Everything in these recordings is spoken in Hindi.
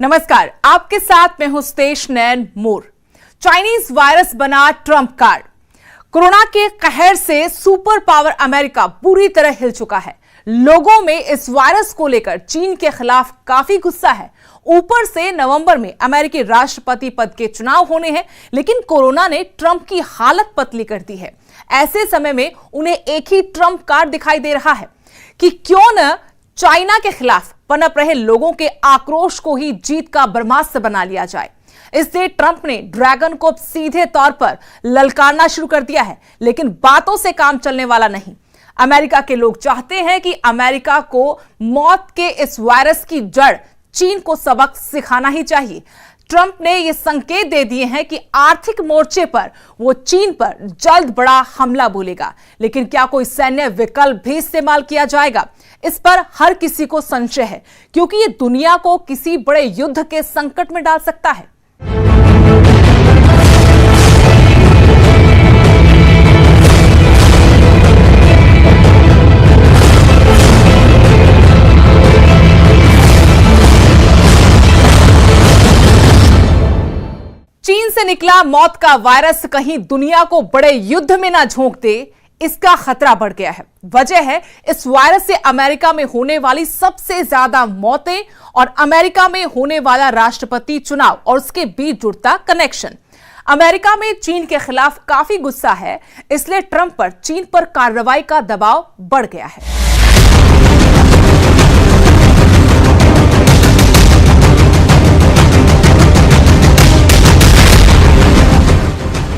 नमस्कार, आपके साथ मैं हूं स्तेश नैन मोर। चाइनीज वायरस बना ट्रंप कार्ड। कोरोना के कहर से सुपर पावर अमेरिका पूरी तरह हिल चुका है। लोगों में इस वायरस को लेकर चीन के खिलाफ काफी गुस्सा है। ऊपर से नवंबर में अमेरिकी राष्ट्रपति पद के चुनाव होने हैं, लेकिन कोरोना ने ट्रंप की हालत पतली कर दी है। ऐसे समय में उन्हें एक ही ट्रंप कार्ड दिखाई दे रहा है कि क्यों न चाइना के खिलाफ पनप रहे लोगों के आक्रोश को ही जीत का ब्रह्मास्त्र बना लिया जाए। इससे ट्रंप ने ड्रैगन को सीधे तौर पर ललकारना शुरू कर दिया है, लेकिन बातों से काम चलने वाला नहीं। अमेरिका के लोग चाहते हैं कि अमेरिका को मौत के इस वायरस की जड़ चीन को सबक सिखाना ही चाहिए। ट्रंप ने यह संकेत दे दिए हैं कि आर्थिक मोर्चे पर वो चीन पर जल्द बड़ा हमला बोलेगा, लेकिन क्या कोई सैन्य विकल्प भी इस्तेमाल किया जाएगा? इस पर हर किसी को संशय है, क्योंकि ये दुनिया को किसी बड़े युद्ध के संकट में डाल सकता है। चीन से निकला मौत का वायरस कहीं दुनिया को बड़े युद्ध में ना झोंक दे, इसका खतरा बढ़ गया है। वजह है इस वायरस से अमेरिका में होने वाली सबसे ज्यादा मौतें और अमेरिका में होने वाला राष्ट्रपति चुनाव और उसके बीच जुड़ता कनेक्शन। अमेरिका में चीन के खिलाफ काफी गुस्सा है, इसलिए ट्रंप पर चीन पर कार्रवाई का दबाव बढ़ गया है।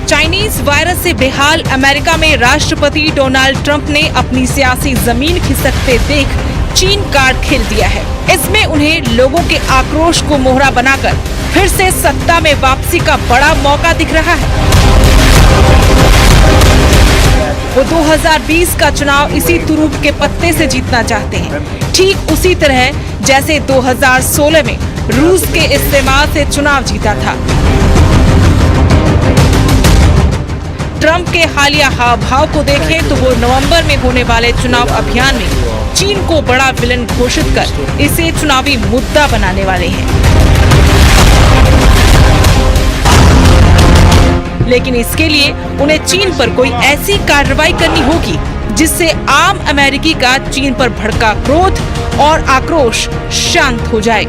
चाइनीज वायरस से बेहाल अमेरिका में राष्ट्रपति डोनाल्ड ट्रंप ने अपनी सियासी जमीन खिसकते देख चीन कार्ड खेल दिया है। इसमें उन्हें लोगों के आक्रोश को मोहरा बनाकर फिर से सत्ता में वापसी का बड़ा मौका दिख रहा है। वो 2020 का चुनाव इसी तुरूप के पत्ते से जीतना चाहते हैं, ठीक उसी तरह जैसे 2016 में रूस के इस्तेमाल से चुनाव जीता था। ट्रंप के हालिया हाव भाव को देखें तो वो नवंबर में होने वाले चुनाव अभियान में चीन को बड़ा विलन घोषित कर इसे चुनावी मुद्दा बनाने वाले हैं। लेकिन इसके लिए उन्हें चीन पर कोई ऐसी कार्रवाई करनी होगी जिससे आम अमेरिकी का चीन पर भड़का क्रोध और आक्रोश शांत हो जाए।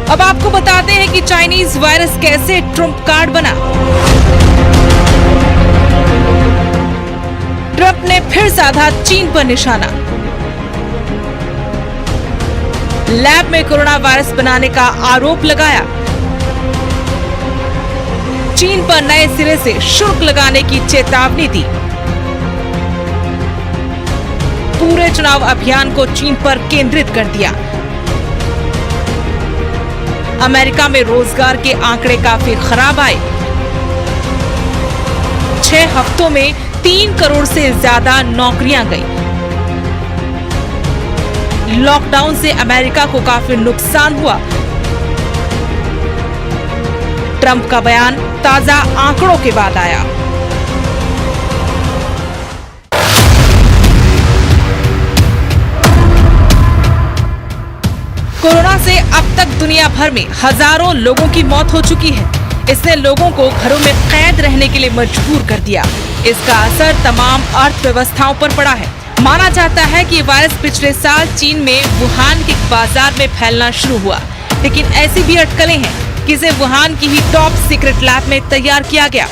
अब आपको बताते हैं कि चाइनीज वायरस कैसे ट्रंप कार्ड बना। ट्रंप ने फिर साधा चीन पर निशाना। लैब में कोरोना वायरस बनाने का आरोप लगाया। चीन पर नए सिरे से शुल्क लगाने की चेतावनी दी। पूरे चुनाव अभियान को चीन पर केंद्रित कर दिया। अमेरिका में रोजगार के आंकड़े काफी खराब आए। 6 हफ्तों में 3 करोड़ से ज्यादा नौकरियां गई। लॉकडाउन से अमेरिका को काफी नुकसान हुआ। ट्रंप का बयान ताजा आंकड़ों के बाद आया। कोरोना से अब तक दुनिया भर में हजारों लोगों की मौत हो चुकी है। इसने लोगों को घरों में कैद रहने के लिए मजबूर कर दिया। इसका असर तमाम अर्थव्यवस्थाओं पर पड़ा है। माना जाता है कि वायरस पिछले साल चीन में वुहान के बाजार में फैलना शुरू हुआ, लेकिन ऐसी भी अटकलें हैं कि इसे वुहान की ही टॉप सीक्रेट लैब में तैयार किया गया।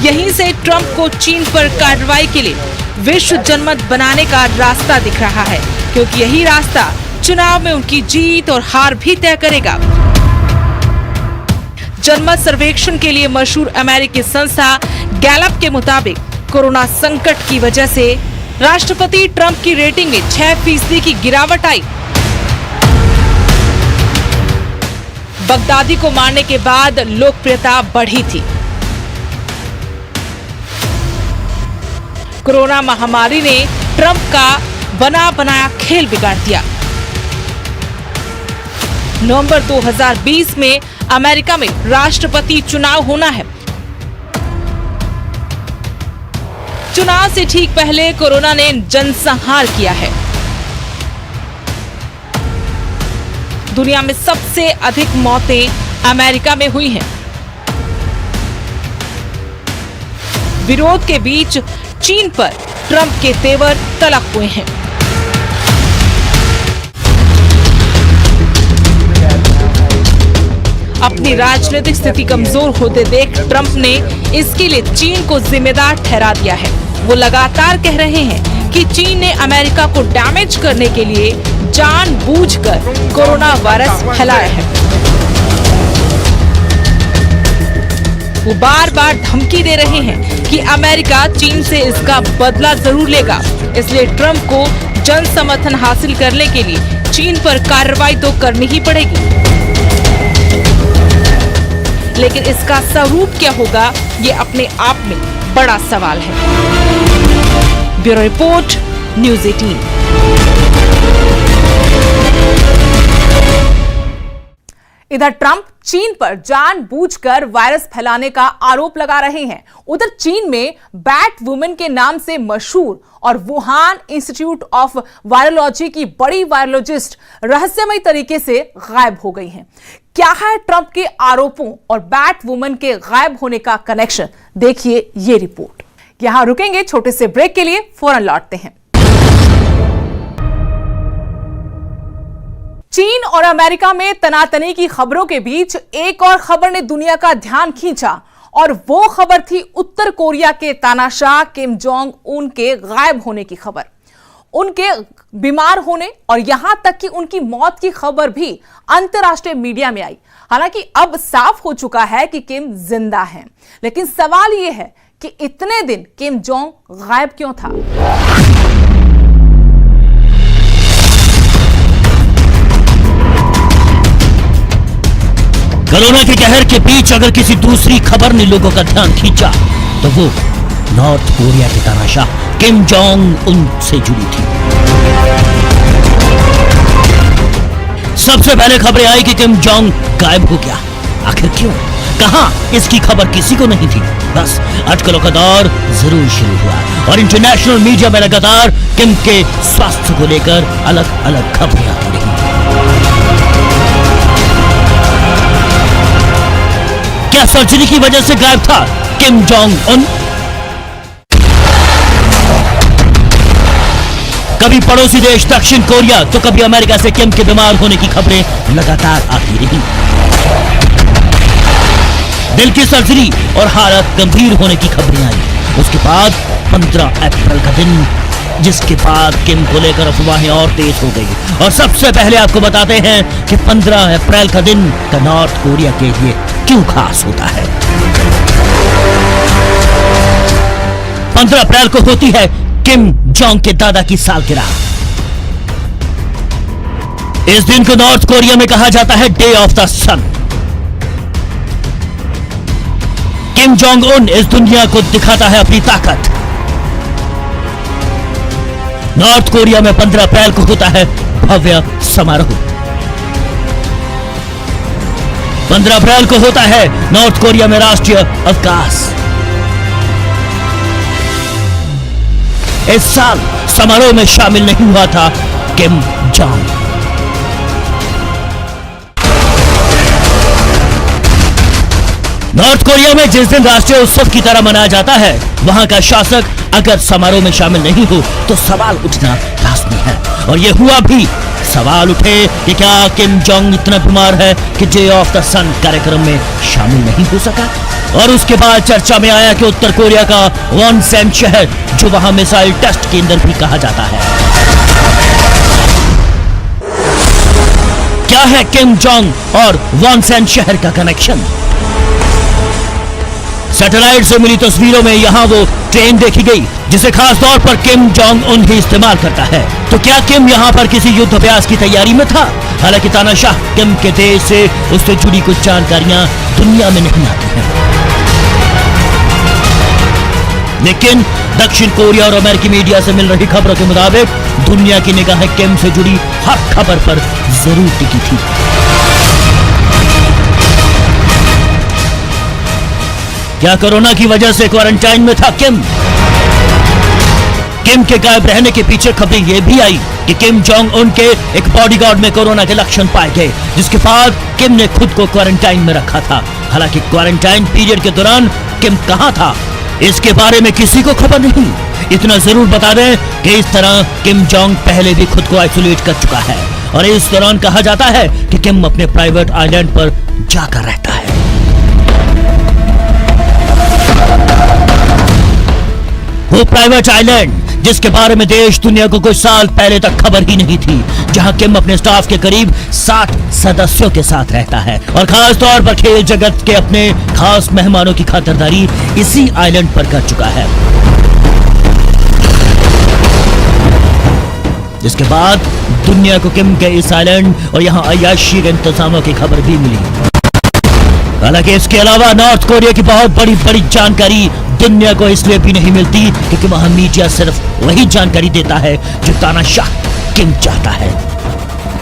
यहीं से ट्रंप को चीन पर कार्रवाई के लिए विश्व जनमत बनाने का रास्ता दिख रहा है, क्योंकि यही रास्ता चुनाव में उनकी जीत और हार भी तय करेगा। जनमत सर्वेक्षण के लिए मशहूर अमेरिकी संस्था गैलप के मुताबिक कोरोना संकट की वजह से राष्ट्रपति ट्रंप की रेटिंग में 6% की गिरावट आई। बगदादी को मारने के बाद लोकप्रियता बढ़ी थी। कोरोना महामारी ने ट्रंप का बना बनाया खेल बिगाड़ दिया। नवंबर 2020 में अमेरिका में राष्ट्रपति चुनाव होना है। चुनाव से ठीक पहले कोरोना ने जनसंहार किया है। दुनिया में सबसे अधिक मौतें अमेरिका में हुई हैं। विरोध के बीच चीन पर ट्रंप के तेवर तलब हुए हैं। अपनी राजनीतिक स्थिति कमजोर होते देख ट्रंप ने इसके लिए चीन को जिम्मेदार ठहरा दिया है। वो लगातार कह रहे हैं कि चीन ने अमेरिका को डैमेज करने के लिए जानबूझकर कोरोना वायरस फैलाया है। वो बार बार धमकी दे रहे हैं कि अमेरिका चीन से इसका बदला जरूर लेगा। इसलिए ट्रंप को जन समर्थन हासिल करने के लिए चीन पर कार्रवाई तो करनी ही पड़ेगी। लेकिन इसका स्वरूप क्या होगा, ये अपने आप में बड़ा सवाल है। Bureau report, news 18। इधर ट्रंप चीन पर जानबूझकर वायरस फैलाने का आरोप लगा रहे हैं। उधर चीन में बैट वुमेन के नाम से मशहूर और वुहान इंस्टीट्यूट ऑफ वायरोलॉजी की बड़ी वायरोलॉजिस्ट रहस्यमय तरीके से गायब हो गई हैं। क्या है ट्रंप के आरोपों और बैट वुमेन के गायब होने का कनेक्शन? देखिए ये रिपोर्ट। यहां रुकेंगे छोटे से ब्रेक के लिए, फौरन लौटते हैं। चीन और अमेरिका में तनातनी की खबरों के बीच एक और खबर ने दुनिया का ध्यान खींचा और वो खबर थी उत्तर कोरिया के तानाशाह किम जोंग उन के गायब होने की खबर। उनके बीमार होने और यहां तक कि उनकी मौत की खबर भी अंतर्राष्ट्रीय मीडिया में आई। हालांकि अब साफ हो चुका है कि किम जिंदा हैं, लेकिन सवाल यह है कि इतने दिन किम जोंग गायब क्यों था? कोरोना के कहर के बीच अगर किसी दूसरी खबर ने लोगों का ध्यान खींचा तो वो नॉर्थ कोरिया के तानाशाह किम जोंग उन से जुड़ी थी। सबसे पहले खबरें आई कि किम जोंग गायब हो गया। आखिर क्यों, कहां, इसकी खबर किसी को नहीं थी। बस अटकलों का दौर जरूर शुरू हुआ और इंटरनेशनल मीडिया में लगातार किम के स्वास्थ्य को लेकर अलग अलग खबरें आती रही। क्या सर्जरी की वजह से गायब था किम जोंग उन? कभी पड़ोसी देश दक्षिण कोरिया तो कभी अमेरिका से किम के बीमार होने की खबरें लगातार आती रही। दिल की सर्जरी और हालत गंभीर होने की खबरें आई। उसके बाद 15 अप्रैल का दिन, जिसके बाद किम को लेकर अफवाहें और तेज हो गई। और सबसे पहले आपको बताते हैं कि 15 अप्रैल का दिन का नॉर्थ कोरिया के लिए क्यों खास होता है। 15 अप्रैल को होती है किम जोंग के दादा की सालगिरह। इस दिन को नॉर्थ कोरिया में कहा जाता है day of the sun. Kim Jong Un इस दुनिया को दिखाता है अपनी ताकत। नॉर्थ कोरिया में 15 अप्रैल को होता है भव्य समारोह। 15 अप्रैल को होता है नॉर्थ कोरिया में राष्ट्रीय अवकाश। इस साल समारोह में शामिल नहीं हुआ था किम जोंग। नॉर्थ कोरिया में जिस दिन राष्ट्रीय उत्सव की तरह मनाया जाता है, वहां का शासक अगर समारोह में शामिल नहीं हो तो सवाल उठना लाजमी है। और यह हुआ भी। सवाल उठे कि क्या किम जोंग इतना बीमार है कि डे ऑफ द सन कार्यक्रम में शामिल नहीं हो सका। और उसके बाद चर्चा में आया कि उत्तर कोरिया का वॉनसेन शहर, जो वहां मिसाइल टेस्ट केंद्र भी कहा जाता है, क्या है किम जोंग और वॉनसेन शहर का कनेक्शन? सैटेलाइट से मिली तस्वीरों में यहां वो ट्रेन देखी गई जिसे खास तौर पर किम जोंग उन ही इस्तेमाल करता है। तो क्या किम यहां पर किसी युद्ध अभ्यास की तैयारी में था? हालांकि तानाशाह किम के देश से उससे जुड़ी कुछ जानकारियां दुनिया में नहीं आती हैं, लेकिन दक्षिण कोरिया और अमेरिकी मीडिया से मिल रही खबरों के मुताबिक दुनिया की निगाह किम से जुड़ी हर खबर पर जरूर टिकी थी। क्या कोरोना की वजह से क्वारंटाइन में था किम? किम के गायब रहने के पीछे खबरें ये भी आई कि किम जोंग उन के एक बॉडीगार्ड में कोरोना के लक्षण पाए गए, जिसके बाद किम ने खुद को क्वारंटाइन में रखा था। हालांकि क्वारंटाइन पीरियड के दौरान किम कहां था, इसके बारे में किसी को खबर नहीं। इतना जरूर बता दें कि इस तरह किम जोंग पहले भी खुद को आइसोलेट कर चुका है और इस दौरान कहा जाता है कि किम अपने प्राइवेट आइलैंड पर जाकर रहता है। वो प्राइवेट आइलैंड जिसके बारे में देश दुनिया को कुछ साल पहले तक खबर ही नहीं थी, जहां किम अपने स्टाफ के करीब 60 सदस्यों के साथ रहता है और खास तौर पर खेल जगत के अपने खास मेहमानों की खातिरदारी इसी आइलैंड पर कर चुका है। जिसके बाद दुनिया को किम के इस आइलैंड और यहां अय्याशी के इंतजामों की खबर भी मिली। हालांकि इसके अलावा नॉर्थ कोरिया की बहुत बड़ी बड़ी जानकारी दुनिया को इसलिए भी नहीं मिलती क्योंकि वहां मीडिया सिर्फ वही जानकारी देता है जो तानाशाह किम चाहता है।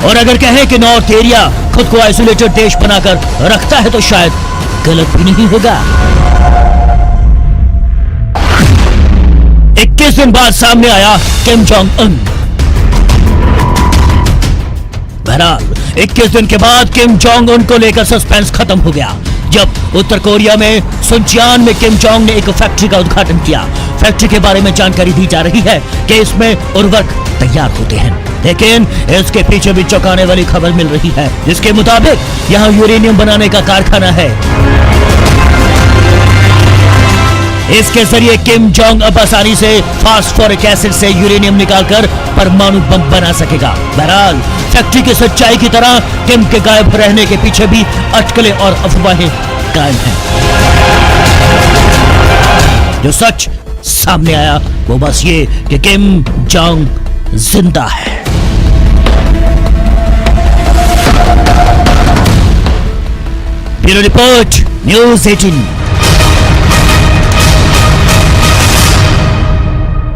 और अगर कहें कि नॉर्थ एरिया खुद को आइसोलेटेड देश बनाकर रखता है तो शायद गलत भी नहीं होगा। 21 दिन बाद सामने आया किम जोंग उन। बहरहाल 21 दिन के बाद किम जोंग उन को लेकर सस्पेंस खत्म हो गया जब उत्तर कोरिया में सुनचियान में किम जोंग ने एक फैक्ट्री का उद्घाटन किया। फैक्ट्री के बारे में जानकारी दी जा रही है कि इसमें उर्वरक तैयार होते हैं, लेकिन इसके पीछे भी चौंकाने वाली खबर मिल रही है जिसके मुताबिक यहां यूरेनियम बनाने का कारखाना है। इसके जरिए किम जोंग अब आसानी से फास्फोरिक एसिड से यूरेनियम निकालकर परमाणु बम बना सकेगा। बहरहाल फैक्ट्री की सच्चाई की तरह किम के गायब रहने के पीछे भी अटकलें और अफवाहें कायम हैं। जो सच सामने आया वो बस ये कि किम जोंग जिंदा है। Bureau report, news 18।